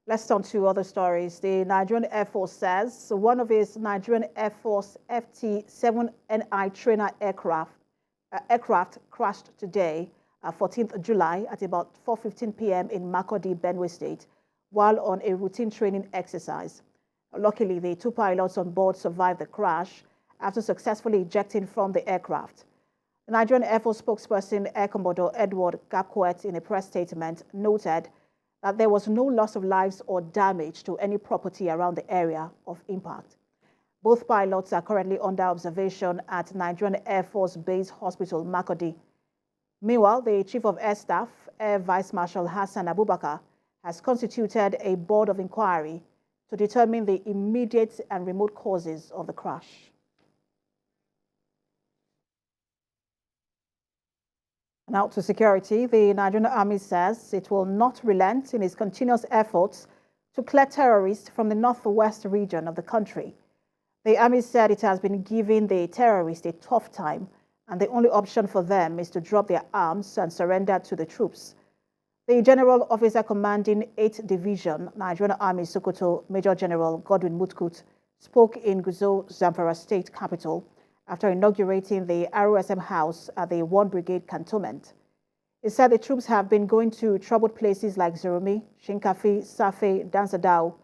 Let's turn to other stories. The Nigerian Air Force says one of its Nigerian Air Force FT-7NI trainer aircraft crashed today, 14th July, at about 4:15 p.m. in Makurdi, Benue State, while on a routine training exercise. Luckily, the two pilots on board survived the crash after successfully ejecting from the aircraft. The Nigerian Air Force spokesperson, Air Commodore Edward Gabkwet, in a press statement, noted that there was no loss of lives or damage to any property around the area of impact. Both pilots are currently under observation at Nigerian Air Force Base Hospital, Makurdi. Meanwhile, the Chief of Air Staff, Air Vice Marshal Hassan Abubakar, has constituted a board of inquiry to determine the immediate and remote causes of the crash. Now to security, the Nigerian Army says it will not relent in its continuous efforts to clear terrorists from the northwest region of the country. The Army said it has been giving the terrorists a tough time, and the only option for them is to drop their arms and surrender to the troops. The General Officer commanding 8th Division, Nigerian Army Sokoto, Major General Godwin Mutkut, spoke in Gusau, Zamfara State capital, after inaugurating the ROSM House at the 1 Brigade Cantonment. He said the troops have been going to troubled places like Zurumi, Shinkafi, Safe, Dansadao,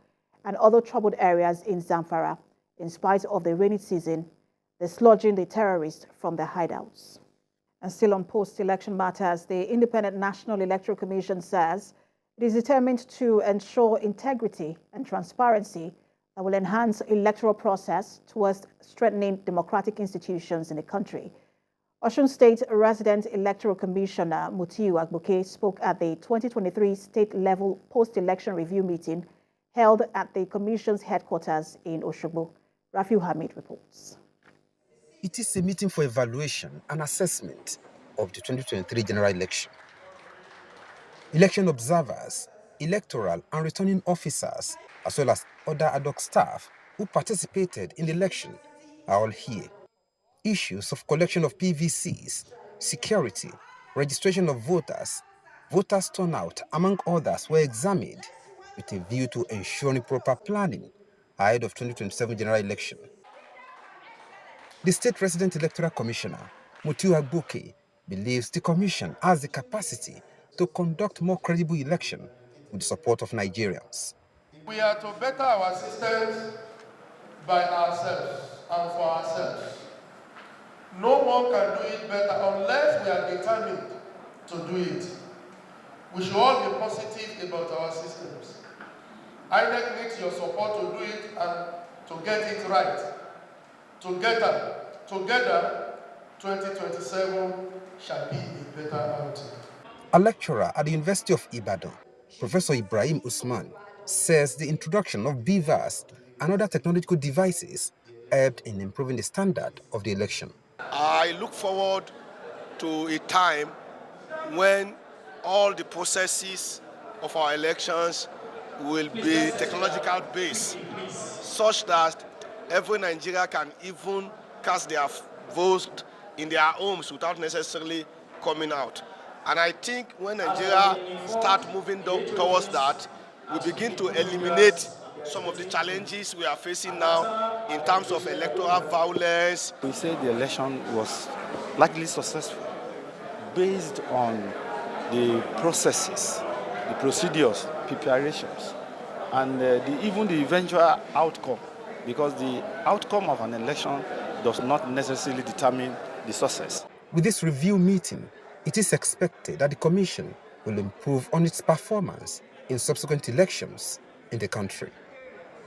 and other troubled areas in Zamfara, in spite of the rainy season, dislodging the terrorists from their hideouts. And still on post-election matters, the Independent National Electoral Commission says it is determined to ensure integrity and transparency that will enhance electoral process towards strengthening democratic institutions in the country. Osun State Resident Electoral Commissioner Mutiu Agboke spoke at the 2023 state-level post-election review meeting held at the Commission's headquarters in Osogbo. Rafiu Hamid reports. It is a meeting for evaluation and assessment of the 2023 general election. Election observers, electoral and returning officers, as well as other ad hoc staff who participated in the election are all here. Issues of collection of PVCs, security, registration of voters, voters turnout, among others, were examined with a view to ensuring proper planning ahead of 2027 general election. The State Resident Electoral Commissioner, Mutiu Agboke, believes the Commission has the capacity to conduct more credible election with the support of Nigerians. We are to better our systems by ourselves and for ourselves. No one can do it better unless we are determined to do it. We should all be positive about our systems. INEC needs your support to do it and to get it right. Together, 2027 shall be a better outing. A lecturer at the University of Ibadan, Professor Ibrahim Usman, says the introduction of BVAS and other technological devices helped in improving the standard of the election. I look forward to a time when all the processes of our elections will be technological based, such that every Nigerian can even cast their vote in their homes without necessarily coming out. And I think when Nigeria start moving towards that, we begin to eliminate some of the challenges we are facing now in terms of electoral violence. We say the election was largely successful based on the processes, the procedures, preparations, and even the eventual outcome, because the outcome of an election does not necessarily determine the success. With this review meeting, it is expected that the Commission will improve on its performance in subsequent elections in the country.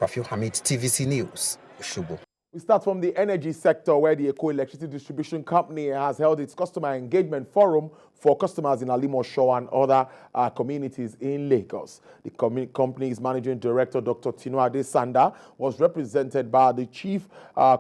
Rafiu Hamid, TVC News, Osogbo. We start from the energy sector, where the Eco Electricity Distribution Company has held its customer engagement forum for customers in Alimosho and other communities in Lagos. The company's managing director, Dr. Tinuade Sanda, was represented by the chief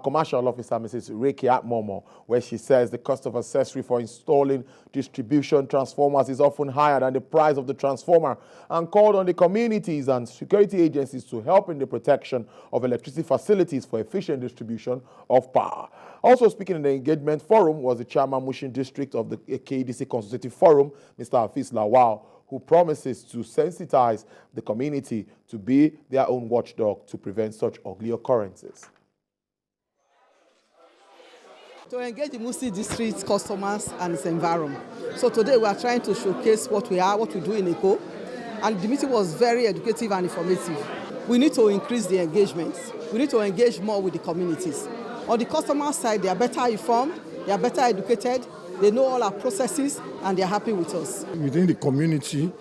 commercial officer, Mrs. Rekia Momo, where she says the cost of accessory for installing distribution transformers is often higher than the price of the transformer, and called on the communities and security agencies to help in the protection of electricity facilities for efficient distribution of power. Also speaking in the engagement forum was the chairman Mushin District of the KDC Consultative Forum, Mr. Hafiz Lawal, who promises to sensitize the community to be their own watchdog to prevent such ugly occurrences. To engage the Musi district customers and its environment. So today we are trying to showcase what we are, what we do in ECO, and the meeting was very educative and informative. We need to increase the engagement. We need to engage more with the communities. On the customer side, they are better informed, they are better educated, they know all our processes, and they are happy with us. Within the community,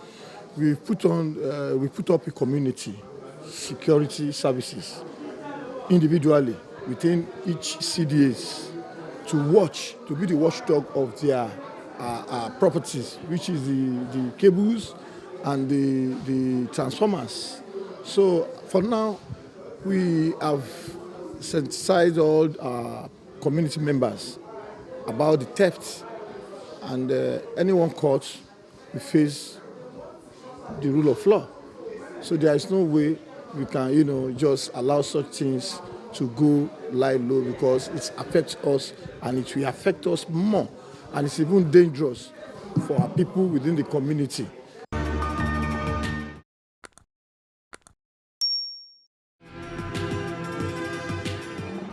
we put up a community security services individually within each CDAs to be the watchdog of their properties, which is the cables and the transformers. So for now, we have sensitized all our community members about the theft, and anyone caught will face the rule of law. So there is no way we can, just allow such things to go lie low, because it affects us and it will affect us more, and it's even dangerous for our people within the community.